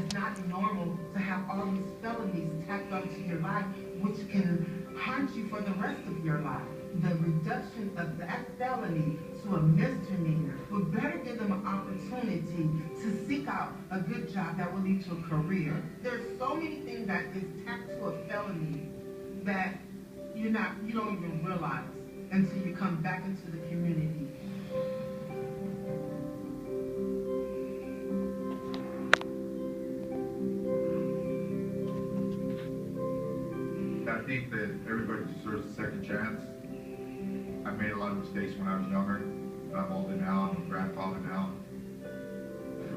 it's not normal to have all these felonies tacked onto your life, which can haunt you for the rest of your life. The reduction of that felony to a misdemeanor would better give them an opportunity to seek out a good job that will lead to a career. There's so many things that is tacked to a felony that you don't even realize until you come back into the community. I think that everybody deserves a second chance. I made a lot of mistakes when I was younger, but I'm older now, I'm a grandfather now.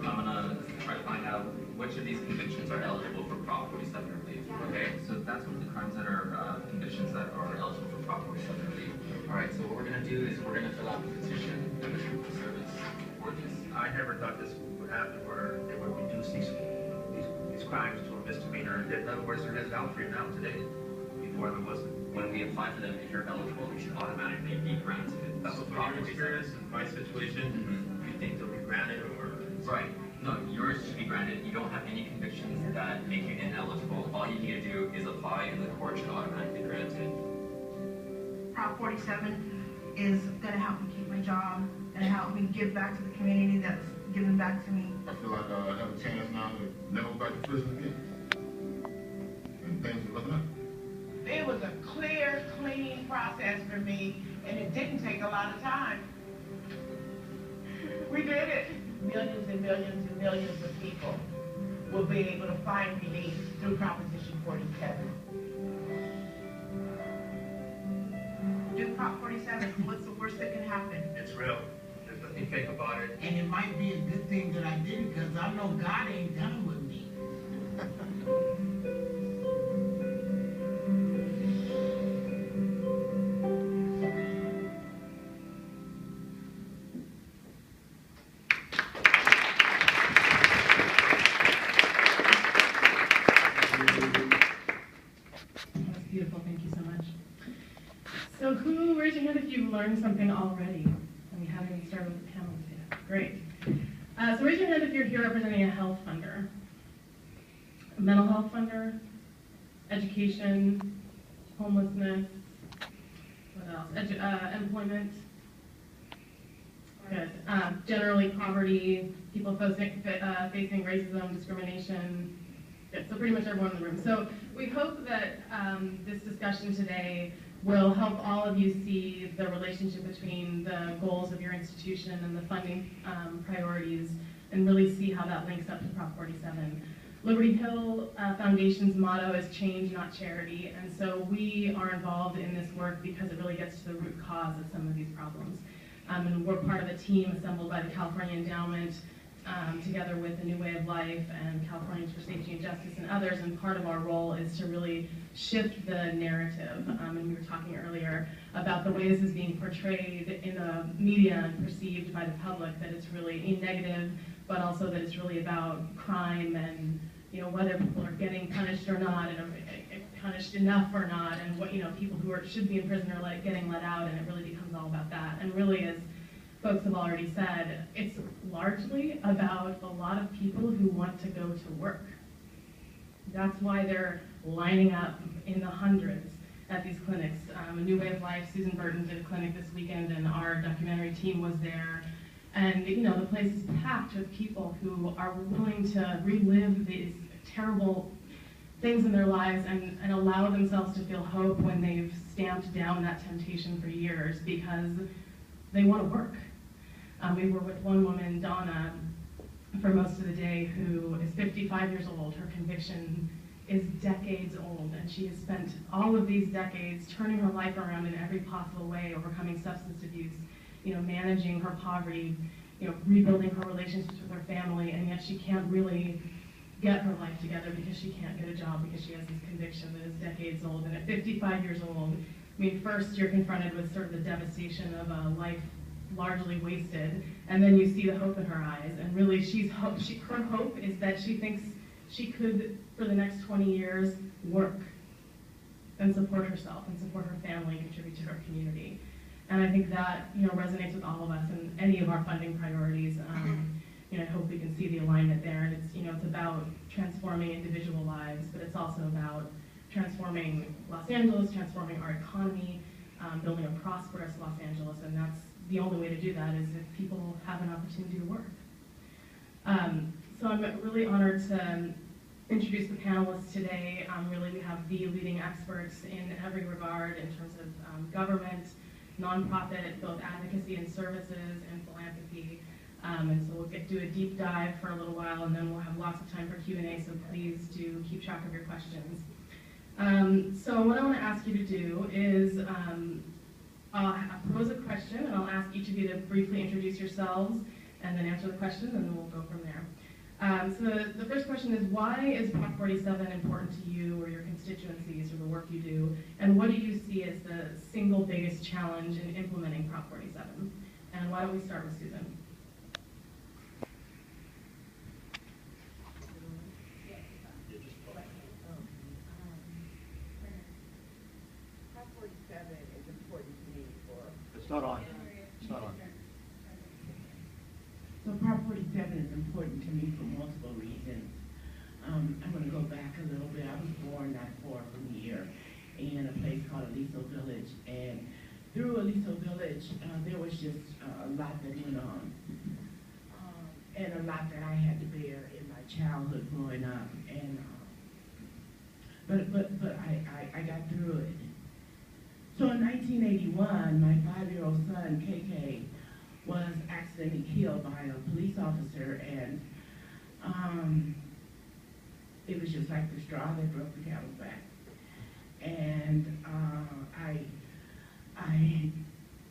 I'm gonna try to find out which of these convictions are eligible for Prop 47 relief. Okay, so that's one of the crimes that are convictions that are eligible for Prop 47 relief. All right, so what we're gonna do is we're gonna fill out the petition and the service for this. I never thought this would happen where they would reduce these crimes to a misdemeanor. In other words, there is out for you now today. Before there wasn't. When we apply for them, if you're eligible, you should automatically be granted. That's what your experience in my situation, you think they'll be granted or? Right. No, yours should be granted. You don't have any convictions that make you ineligible. All you need to do is apply and the court should automatically grant it. Prop 47 is going to help me keep my job and help me give back to the community that's given back to me. I feel like I have a chance now to never go back to prison again. And things are looking up. It was a clear, clean process for me, and it didn't take a lot of time. We did it. Millions and millions and millions of people will be able to find relief through Proposition 47. Do Prop 47. What's the worst that can happen? It's real. There's nothing fake about it. And it might be a good thing that I didn't, because I know God ain't done with me. So who, raise your hand if you've learned something already? And we haven't even started with the panelists yet. Great. So raise your hand if you're here representing a health funder, a mental health funder, education, homelessness, what else? Employment. Good. Generally poverty, people facing racism, discrimination. Good. So pretty much everyone in the room. So we hope that this discussion today will help all of you see the relationship between the goals of your institution and the funding priorities, and really see how that links up to Prop 47. Liberty Hill Foundation's motto is change, not charity, and so we are involved in this work because it really gets to the root cause of some of these problems. And we're part of a team assembled by the California Endowment, together with the New Way of Life and Californians for Safety and Justice and others, and part of our role is to really shift the narrative. And we were talking earlier about the way this is being portrayed in the media and perceived by the public, that it's really a negative, but also that it's really about crime and whether people are getting punished or not, and are punished enough or not, and what people who should be in prison are getting let out, and it really becomes all about that. And really, as folks have already said, it's largely about a lot of people who want to go to work. That's why they're lining up in the hundreds at these clinics. A New Way of Life, Susan Burton did a clinic this weekend, and our documentary team was there. And the place is packed with people who are willing to relive these terrible things in their lives and allow themselves to feel hope when they've stamped down that temptation for years, because they want to work. We were with one woman, Donna, for most of the day, who is 55 years old. Her conviction is decades old, and she has spent all of these decades turning her life around in every possible way, overcoming substance abuse, managing her poverty, rebuilding her relationships with her family, and yet she can't really get her life together because she can't get a job because she has this conviction that is decades old. And at 55 years old, first you're confronted with sort of the devastation of a life largely wasted, and then you see the hope in her eyes, and really her hope is that she thinks she could, for the next 20 years, work and support herself and support her family and contribute to her community. And I think that resonates with all of us in any of our funding priorities. I hope we can see the alignment there. And it's about transforming individual lives, but it's also about transforming Los Angeles, transforming our economy, building a prosperous Los Angeles, and that's the only way to do that is if people have an opportunity to work. So I'm really honored to introduce the panelists today. Really, we have the leading experts in every regard in terms of government, nonprofit, both advocacy and services, and philanthropy. And so we'll do a deep dive for a little while, and then we'll have lots of time for Q&A, so please do keep track of your questions. So what I want to ask you to do is I'll pose a question, and I'll ask each of you to briefly introduce yourselves, and then answer the question, and then we'll go from there. So the first question is, why is Prop 47 important to you or your constituencies or the work you do, and what do you see as the single biggest challenge in implementing Prop 47? And why don't we start with Susan? Prop 47 is important to me for... It's not on. It's not on. So Prop 47 is important to me for multiple reasons. I'm going to go back a little bit. I was born not far from here in a place called Aliso Village. And through Aliso Village, there was just a lot that went on. And a lot that I had to bear in my childhood growing up. And but I got through it. So in 1981, my 5-year-old son, KK, was accidentally killed by a police officer, and it was just like the straw that broke the camel's back. And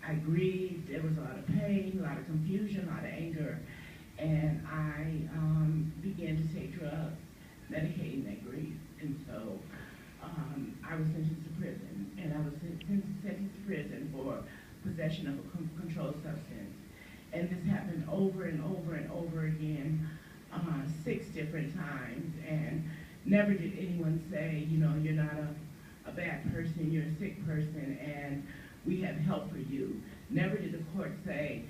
I grieved. There was a lot of pain, a lot of confusion, a lot of anger, and I began to take drugs, medicating that grief. And so I was sentenced to prison, and I was sentenced to prison for possession of a controlled substance. And this happened over and over and over again, 6 different times. And never did anyone say, you're not a bad person, you're a sick person, and we have help for you. Never did the court say,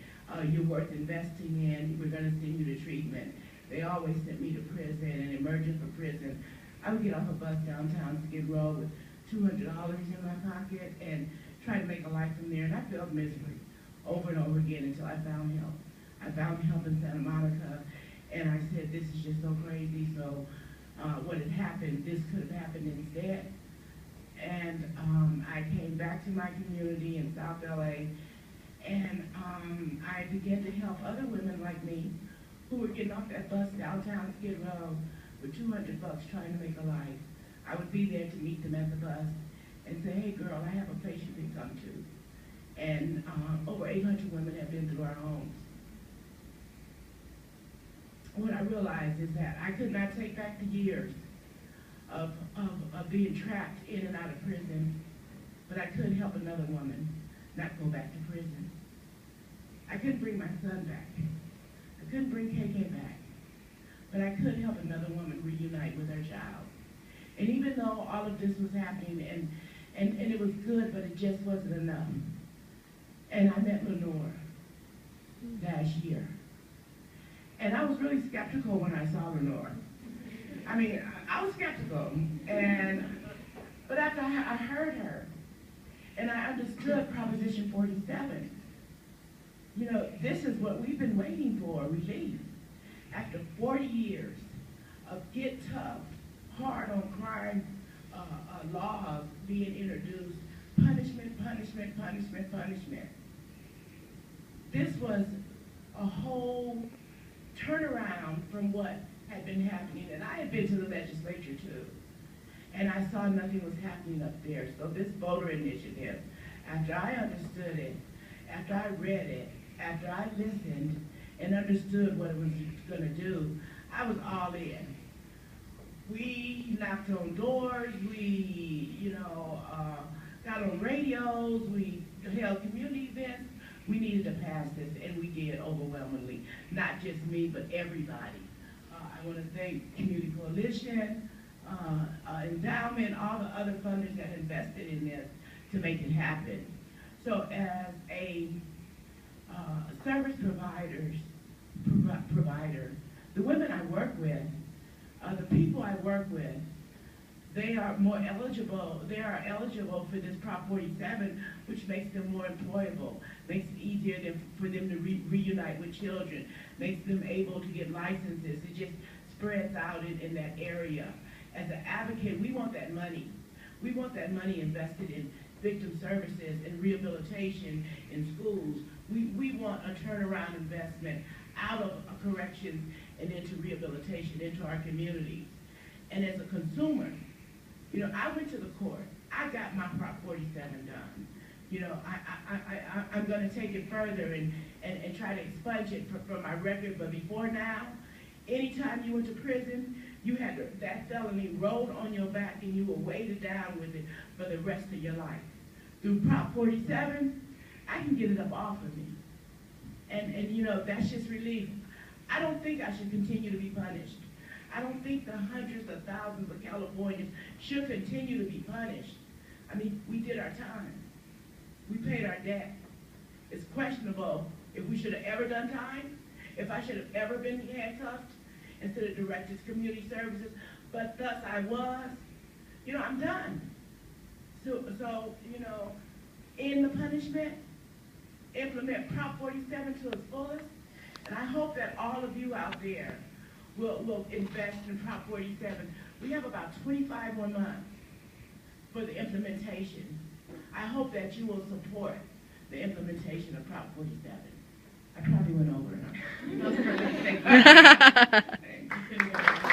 you're worth investing in, we're going to send you to treatment. They always sent me to prison, and emerging from prison, I would get off a bus downtown Skid Row with $200 in my pocket and try to make a life from there, and I felt misery over and over again until I found help. I found help in Santa Monica, and I said, this is just so crazy, so what had happened, this could have happened instead. And I came back to my community in South LA, and I began to help other women like me who were getting off that bus downtown Skid Row with $200 trying to make a life. I would be there to meet them at the bus and say, hey girl, I have a place you can come to. And over 800 women have been through our homes. What I realized is that I could not take back the years of being trapped in and out of prison, but I could help another woman not go back to prison. I couldn't bring my son back. I couldn't bring KK back, but I could help another woman reunite with her child. And even though all of this was happening, and it was good, but it just wasn't enough. And I met Lenore last year. And I was really skeptical when I saw Lenore. I mean, I was skeptical, but after I heard her, and I understood Proposition 47, this is what we've been waiting for, relief. After 40 years of get tough, hard on crime laws being introduced, punishment, punishment, punishment, punishment. This was a whole turnaround from what had been happening. And I had been to the legislature too. And I saw nothing was happening up there. So this voter initiative, after I understood it, after I read it, after I listened and understood what it was going to do, I was all in. We knocked on doors, we, got on radios, we held community events. We needed to pass this, and we did overwhelmingly. Not just me, but everybody. I want to thank Community Coalition, Endowment, all the other funders that invested in this to make it happen. So as a service providers provider. The women I work with, the people I work with, they are more eligible. They are eligible for this Prop 47, which makes them more employable, makes it easier for them to reunite with children, makes them able to get licenses. It just spreads out in that area. As an advocate, we want that money. We want that money invested in victim services and rehabilitation in schools. We want a turnaround investment out of corrections and into rehabilitation, into our communities. And as a consumer, you know, I went to the court. I got my Prop 47 done. You know, I'm going to take it further and try to expunge it from my record. But before now, anytime you went to prison, you had that felony rolled on your back and you were weighted down with it for the rest of your life. Through Prop 47, I can get it up off of me. And you know, that's just relief. I don't think I should continue to be punished. I don't think the hundreds of thousands of Californians should continue to be punished. I mean, we did our time. We paid our debt. It's questionable if we should have ever done time, if I should have ever been handcuffed instead of directed to community services, but thus I was. You know, I'm done. So you know, end the punishment, implement Prop 47 to its fullest, and I hope that all of you out there will invest in Prop 47. We have about 25 more months for the implementation. I hope that you will support the implementation of Prop 47. I probably went over enough. That was perfect. Thank you.